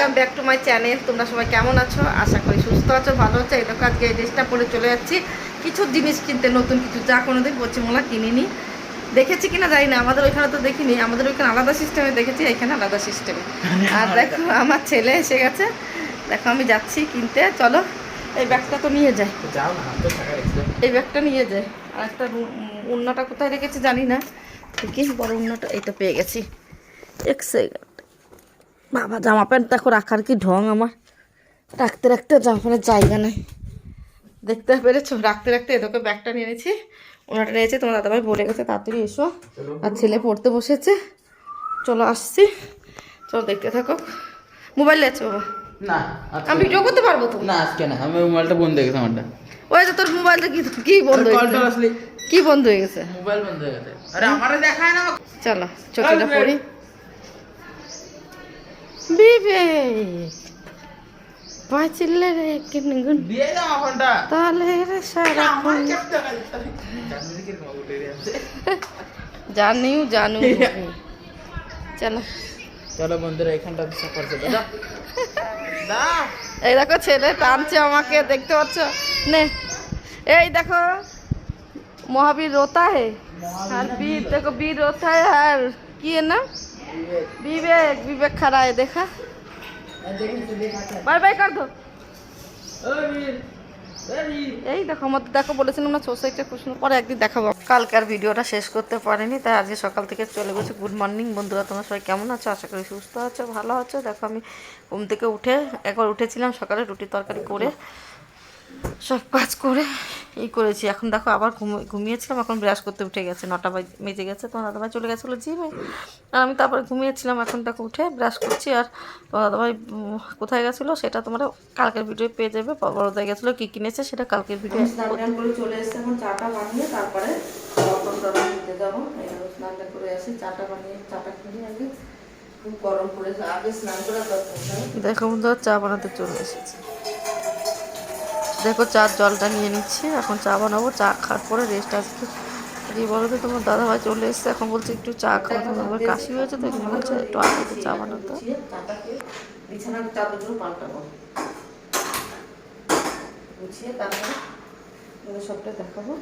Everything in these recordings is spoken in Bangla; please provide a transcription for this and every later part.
Welcome back to my channel. তোমরা সবাই কেমন আছো? আশা করি সুস্থ আছো, ভালো আছো। এই দেখো আজকে এই ড্রেসটা পরে চলে যাচ্ছি কিছু জিনিস কিনতে, নতুন কিছু যা কোনোদিন পশ্চিমবাংলা কিনিনি। দেখেছি কিনা জানি না, আমাদের ওইখানে তো দেখিনি, আমাদের ওইখানে আলাদা সিস্টেমে দেখেছি, এখানে আলাদা সিস্টেমে। আর দেখো আমার ছেলে এসে গেছে, দেখো আমি যাচ্ছি কিনতে। চলো এই ব্যাগটা তো নিয়ে যাই, এই ব্যাগটা নিয়ে যাই। আর একটা উন্নাটা কোথায় রেখেছি জানি না, ঠিকই বড় উন্নাটা এই তো পেয়ে গেছি। এক সেকেন্ড। বাবা জামা প্যান্ট দেখো রাখার কি ঢং আমার, রাখতে রাখতে জামা প্যান্টের জায়গা নেই, দেখতে পেরেছো? রাখতে রাখতে এদিকে ব্যাগটা নিয়ে নিয়েছি, ওনাটা নিয়েছে। তোমার দাদাভাই বলে গেছে তাড়াতাড়ি এসো, আর ছেলে পড়তে বসেছে। চলো আসছি, চলো দেখতে থাকো। মোবাইল আছে বাবা? না আমি ভিডিও করতে পারবো তো? না আজকে না, আমি মোবাইলটা বন্ধ হয়ে গেছে আমারটা। ওই যে তোর মোবাইলটা কি কি বন্ধ হয়ে গেছে? কি বন্ধ হয়ে গেছে? মোবাইল বন্ধ হয়ে গেছে। আরে আমারে দেখায় না। চলো চটিটা পরি। বিবেক পাঁচিলে রে কিনগুন দিয়ে দাও ফোনটা। তাহলে রে সারাক্ষণ জানিও জানু। চলো চলো বন্ধুরা, এখানটা বিশ্বাস করছে দাদা। দা এই দেখো ছেলে টানছে আমাকে, দেখতে পাচ্ছ? নে এই দেখো মহাবীর रोता है और वीर देखो वीर रोता है और की है ना विवेक, विवेक खड़ा है देखा। बाय बाय कर दो। এই দেখো আমাদের দেখো বলেছিলাম না সোসাইটি খুব সুন্দর, পরে একদিন দেখাবো। কালকার ভিডিওটা শেষ করতে পারিনি, তাই আজকে সকাল থেকে চলে গেছি। গুড মর্নিং বন্ধুরা, তোমরা সবাই কেমন আছো? আশা করি সুস্থ আছো, ভালো আছো। দেখো আমি ঘুম থেকে উঠে একবার উঠেছিলাম সকালে, রুটি তরকারি করে সব কাজ করে এই করেছি। এখন দেখো আবার ঘুমিয়েছিলাম, এখন ব্রাশ করতে উঠে গেছে, 9টা বেজে গেছে। তোমার দাদাভাই চলে গেছিলো জিমে, আর আমি তারপরে ঘুমিয়েছিলাম। এখন দেখো উঠে ব্রাশ করছি। আর তোমার দাদাভাই কোথায় গেছিলো সেটা তোমরা কালকের ভিডিও পেয়ে যাবে। বড়দায় গেছিলো, কী কিনেছে সেটা কালকের ভিডিও। স্নান করে চলে এসেছে, এখন চাটা বানিয়ে তারপরে দিতে যাবো। স্নানটা করে আসি, চাটা বানিয়ে চাটা কিনে আগে খুব গরম করে আগে স্নান করে দেখো বন্ধুরা চা বানাতে চলে এসেছে। দেখো চার জলটা নিয়ে নিচ্ছি, এখন চা বানাবো। চা খাওয়ার পরে রেস্ট আসবে। এই বলো তো তোমার দাদাভাই চলে এসছে, এখন বলছে একটু চা খাও। তোমার কাশি হয়েছে তো এখানে বলছে একটু আগে চা বানাতো। বিছানার চাদরগুলো পাল্টাবো, গুছিয়ে তারপরে সবটা দেখাবো।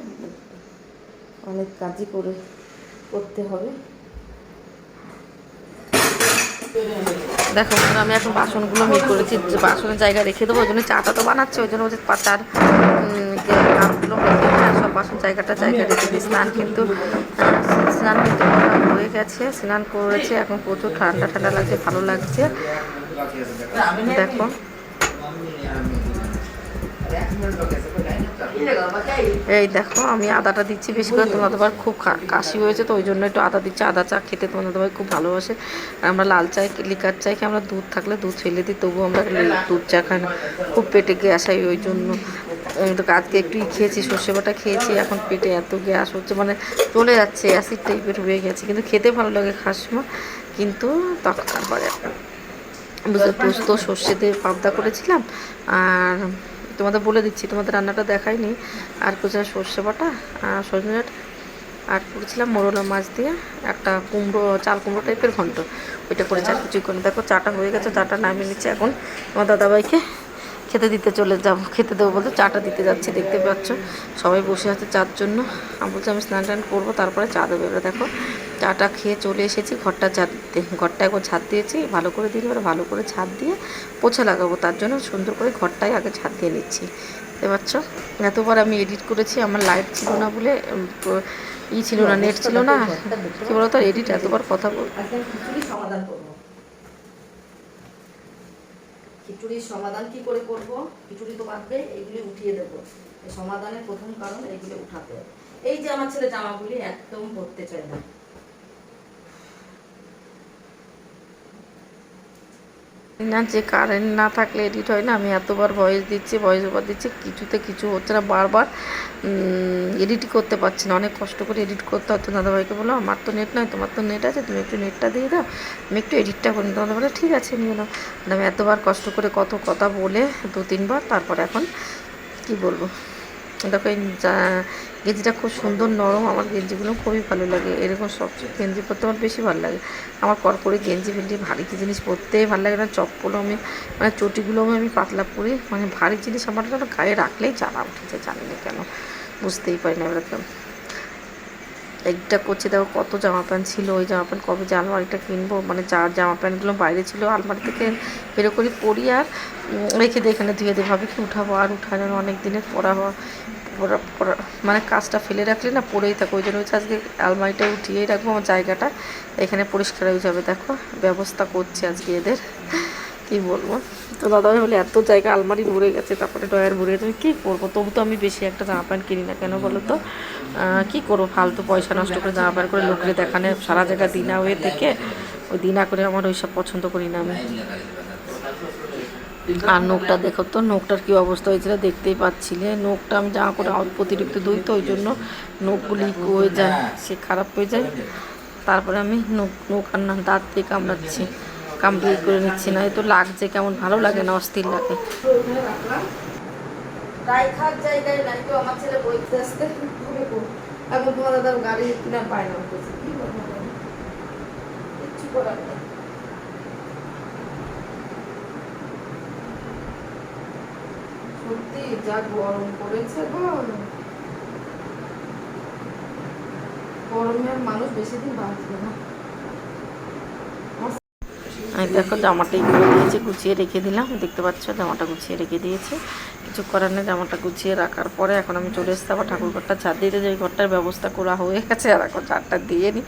অনেক কাজই করতে হবে। দেখো আমি এখন বাসনগুলো মেয়ে করেছি, বাসনের জায়গা রেখে দেবো। ওই জন্য চাটা তো বানাচ্ছে, ওই জন্য বলছে চার কাপগুলো রেখে সব বাসন জায়গা রেখে দিই। স্নান কিন্তু হয়ে গেছে, স্নান করেছে। এখন প্রচুর ঠান্ডা ঠান্ডা লাগছে, ভালো লাগছে। দেখো এই দেখো আমি আদাটা দিচ্ছি বেশি করে। তোমার দাদার খুব কাশি হয়েছে তো ওই জন্য একটু আদা দিচ্ছি। আদা চা খেতে তোমার দাদাভাই খুব ভালোবাসে। আমরা লাল চাই লিকার চাই কি, আমরা দুধ থাকলে দুধ ফেলে দিই, তবুও আমরা দুধ চা খাই না, খুব পেটে গ্যাস হয় ওই জন্য। তো আজকে একটু খেয়েছি, সর্ষে বাটা খেয়েছি, এখন পেটে এত গ্যাস হচ্ছে, মানে চলে যাচ্ছে, অ্যাসিড টাইপের হয়ে গেছে। কিন্তু খেতে ভালো লাগে খাওয়ার সময়, কিন্তু তখন তারপরে পোস্ত সর্ষে দিয়ে পাবদা করেছিলাম। আর তোমাদের বলে দিচ্ছি, তোমাদের রান্নাটা দেখাইনি। আর কোথায় সর্ষে বাটা আর সজনে ডাঁটা, আর করেছিলাম মোরলা মাছ দিয়ে একটা কুমড়ো, চাল কুমড়ো টাইপের ঘন্ট, ওইটা করেছি। আর কিছু করে দেখো চাটা হয়ে গেছে, চাটা নামিয়ে নিচ্ছে। এখন তোমার দাদাভাইকে খেতে দিতে চলে যাব, খেতে দেবো বলতে চাটা দিতে যাচ্ছি। দেখতে পাচ্ছ সবাই বসে আছে চার জন্য। আমি বলছি আমি স্নান টান করবো তারপরে চা দেবো। এবার দেখো চাটা খেয়ে চলে এসেছি ঘরটা ঝাড় দিতে। ঘরটা একবার ঝাড় দিয়েছি ভালো করে দিলে, এবার ভালো করে ঝাড় দিয়ে পোছা লাগাবো, তার জন্য সুন্দর করে ঘরটাই আগে ঝাড় দিয়ে নিচ্ছি। দেখতে পাচ্ছ এতবার আমি এডিট করেছি, আমার লাইট ছিল না বলে, ছিল না, নেট ছিল না, কি বলতো এডিট এতবার কথা বল। সমাধান করবো, খিচুড়ির সমাধান কি করে করব? খিচুড়ি তো বাঁধবে, এইগুলি উঠিয়ে দেবো। সমাধানের প্রথম কারণ এইগুলি উঠাতে। এই যে আমার ছেলে জামাগুলি একদম পরতে চায় না, না যে কারেন্ট না থাকলে এডিট হয় না। আমি এতবার ভয়েস দিচ্ছি, ভয়েস ওভার দিচ্ছি, কিছুতে কিছু হচ্ছে না, বারবার এডিটই করতে পারছি না। অনেক কষ্ট করে এডিট করতে হতো। দাদাভাইকে বলো আমার তো নেট নয়, তোমার তো নেট আছে, তুমি একটু নেটটা দিয়ে দাও, আমি একটু এডিটটা করি। তোমাদের বলে ঠিক আছে নিয়ে নাও। আমি এতবার কষ্ট করে কত কথা বলে 2-3 বার, তারপরে এখন কি বলবো, দেখো এই গেঞ্জিটা খুব সুন্দর নরম, আমার গেঞ্জিগুলো খুবই ভালো লাগে, এরকম সব গেঞ্জি পরতে আমার বেশি ভালো লাগে। আমার কড়কড়ি গেঞ্জি ফেঞ্জি ভারী জিনিস পরতেই ভালো লাগে না। চপ্পলও আমি মানে চটিগুলোও আমি পাতলা পরি, মানে ভারী জিনিস আমার যেন গায়ে রাখলেই জ্বালা উঠেছে, জানি না কেন, বুঝতেই পারি না এরকম। একটা করছে দেখো কত জামা প্যান্ট ছিল, ওই জামা প্যান্ট কবে যে আলমারিটা কিনবো, মানে যার জামা প্যান্টগুলো বাইরে ছিল আলমারি থেকে বেরো করে পরি আর রেখে দিয়ে এখানে ধুয়ে দিয়ে ভাবে কি উঠাবো, আর উঠানো অনেক দিনের পরা মানে কাজটা ফেলে রাখলে না পড়েই থাকো, ওই জন্য হচ্ছে আজকে আলমারিটা উঠিয়েই রাখবো, আমার জায়গাটা এখানে পরিষ্কার হয়ে যাবে। দেখো ব্যবস্থা করছে আজকে এদের, কী বলবো। তো দাদাভাই বলে এত জায়গা আলমারি ভরে গেছে, তারপরে ডয়ার ভরে গেছে, কী করবো, তবু তো আমি বেশি একটা জামা প্যান্ট কিনি না কেন বলো তো, কী করবো, ফালতু পয়সা নষ্ট করে জামা প্যান্ট করে লোকের দেখানে সারা জায়গা দিনা হয়ে থেকে, ওই দিনা করে আমার ওইসব পছন্দ করি না আমি। আর নোকটা দেখো তো, নোকটার কী অবস্থা হয়েছিল দেখতেই পাচ্ছিলে, নোকটা আমি জামা করে অতিরিক্ত ধুই তো ওই জন্য নোকগুলি হয়ে যায়, সে খারাপ হয়ে যায়। তারপরে আমি নোক আর না দাঁত দিয়ে কামড়াচ্ছি, কামড়িয়ে করে নিচ্ছি, না তো লাগছে কেমন, ভালো লাগে না, অস্থির লাগে। রাইখার জায়গায় নাই তো আমার ছেলে বইতে আসতে, এখন তোমার দাদার গাড়ি কিনার বায়না করতেছে, কি করবো কিচ্ছু করার নেই। সত্যি যা গরম পড়েছে গো, গরমে আর মানুষ বেশি দিন বাঁচবে না। আমি দেখো জামাটাই করে দিয়েছি, গুছিয়ে রেখে দিলাম, দেখতে পাচ্ছ জামাটা গুছিয়ে রেখে দিয়েছি, কিছু করার নেই। জামাটা গুছিয়ে রাখার পরে এখন আমি চলে এসেছি আবার ঠাকুর ঘরটা ঝাড় দিতে, যে ঘরটার ব্যবস্থা করা হয়ে গেছে, আর এখন ঝাড়টা দিয়ে নিই।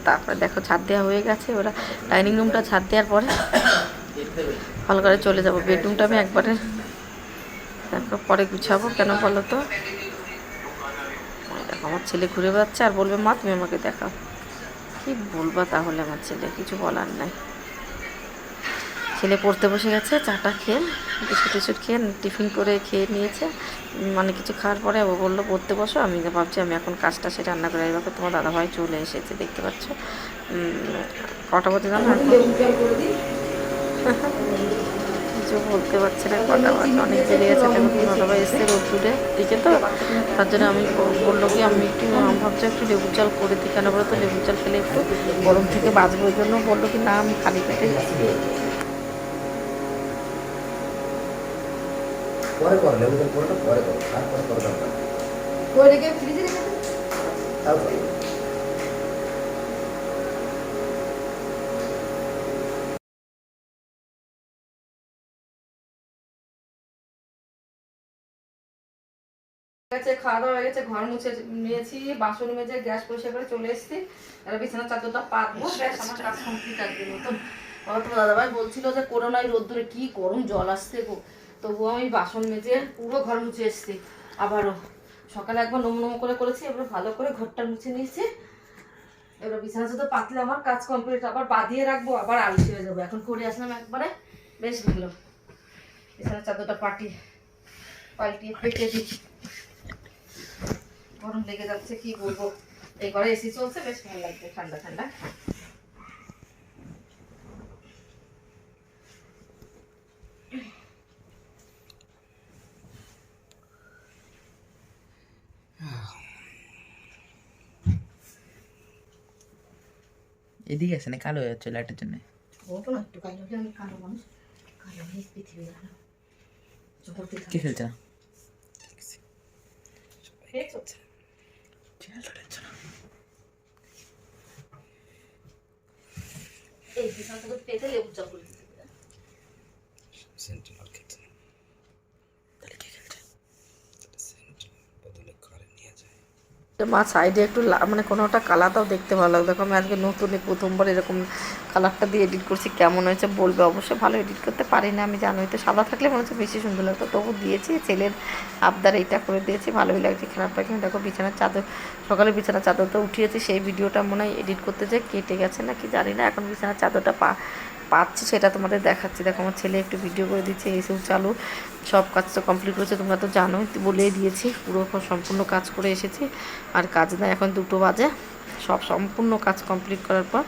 তারপরে দেখো ঝাড় দেওয়া হয়ে গেছে, ওরা ডাইনিং রুমটা ঝাড় দেওয়ার পরে ভালো করে চলে যাবো। বেডরুমটা আমি একবারে দেখো পরে গুছাবো, কেন বলো তো, দেখো আমার ছেলে ঘুরে বেড়াচ্ছে আর বলবে মা তুমি আমাকে দেখাও, কি বলবা তাহলে, আমার ছেলে কিছু বলার নাই। ছেলে পড়তে বসে গেছে, চাটা খেয়ে বিস্কুট টিস্কুট খেয়ে টিফিন করে খেয়ে নিয়েছে, মানে কিছু খাওয়ার পরে ও বললো পড়তে বসো, আমি ভাবছি আমি এখন কাজটা সে রান্না করে আসবো। তোমার দাদাভাই চলে এসেছে, দেখতে পাচ্ছ কটা বাজে জানো, কিছু বলতে পারছি না, কটা বাজে অনেক বেড়ে গেছে। দেখো তোমার দাদাভাই এসছে রোদ্দুরে দিকে, তো তার জন্য আমি বললো কি আমি একটু ভাবছি একটু লেবু চাল করে দিই, কেন বলো তো লেবু চাল খেলে একটু গরম থেকে বাঁচবো, ওই জন্য বললো কি না আমি খালি পেটে পরে করো, লেবু তেল পরে পরে করো, তারপরে করো দরকার করে রেখে ফ্রিজে রেখে তারপরে গেছে, খাওয়া দাওয়া হয়ে গেছে, ঘর মুছে নিয়েছি, বাসন মেজে গ্যাস পরিষ্কার করে চলে এসেছি, আর বিছানার চাদরটা পাতবো, ব্যাস আমার কাজ কমপ্লিট একদিন মতন। আমার তো দাদাভাই বলছিল যে করোনায় রোদ্দুরে কি গরম জল আসছে গো, তবুও আমি বাসন মেজে পুরো ঘর মুছে এসেছি। আবারও সকালে একবার নমনম করে করেছি, এবার ভালো করে ঘরটা মুছে নিয়েছি, এবার বিছানা চাদর পাতলে আমার কাজ কমপ্লিট, আবার বাঁধিয়ে রাখবো, আবার আলসি হয়ে যাবো। এখন করে আসলাম একবারে, বেশ ভালো। বিছানার চাদরটা পাল্টিয়ে পেটে দিই, গরম লেগে যাচ্ছে, কি বলবো, এই ঘরে এসি চলছে, বেশ ভালো লাগছে, ঠান্ডা ঠান্ডা। এদিকে আসে না, কালো হয়ে যাচ্ছে লাইটের জন্য। বলবো না একটু কালো হলে, আমি কালো মানুষ, কালো হয়ে পৃথিবী জানো কে খেলছে না? এই বিছানা তো পেতে লেবু চা করে দিতে হবে। সেন্ট্রাল খেলছে না, তাহলে কে খেলছে, তাহলে সেন্ট্রাল বদলে ঘরে নিয়ে যায়। মা সাইডে একটু মানে কোনো একটা কালারটাও দেখতে ভালো লাগে। দেখো আমি আজকে নতুন প্রথমবার এরকম কালারটা দিয়ে এডিট করছি, কেমন হয়েছে বলবে অবশ্যই। ভালো এডিট করতে পারি না আমি, জানোই তো, সাদা থাকলে মনে হচ্ছে বেশি সুন্দর লাগতো, তবু দিয়েছি, ছেলের আবদার এইটা করে দিয়েছি, ভালোই লাগছে, খারাপ লাগে। দেখো বিছানার চাদর, সকালে বিছানার চাদরটা উঠিয়েছি, সেই ভিডিওটা মনে হয় এডিট করতে যেয়ে কেটে গেছে না কি জানি না, এখন বিছানার চাদরটা পাচ্ছি, সেটা তোমাদের দেখাচ্ছি। দেখো আমার ছেলে একটু ভিডিও করে দিচ্ছে, এইসব চালু, সব কাজ তো কমপ্লিট করেছে, তোমরা তো জানোই, বলেই দিয়েছি, পুরো সম্পূর্ণ কাজ করে এসেছি। আর কাজ না, এখন 2টো বাজে, সব সম্পূর্ণ কাজ কমপ্লিট করার পর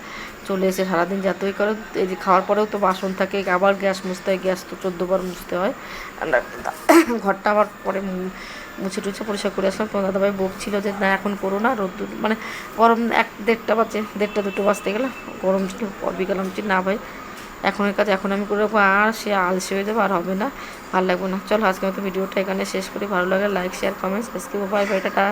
চলে এসে সারাদিন যতই করো, এই যে খাওয়ার পরেও তো বাসন থাকে, আবার গ্যাস মুছতে হয়, গ্যাস তো 14 বার মুছতে হয়। ঘরটা আবার পরে মুছে টুছে পরিষ্কার করে আসলাম। তোমার দাদাভাই বকছিল যে না এখন করো না, রোদ্দুর মানে গরম 1-1:30 বাজে, 1:30-2 বাজতে গেলে গরম ছিল। বিকাল আমি না ভাই এখনের কাজ এখন আমি করে রাখবো, আর সে আলসে হয়ে যাবে, আর হবে না, ভালো লাগবে না। চলো আজকে মতো ভিডিওটা এখানে শেষ করি। ভালো লাগে লাইক শেয়ার কমেন্টস, আজকে বাই বাই, টাটা।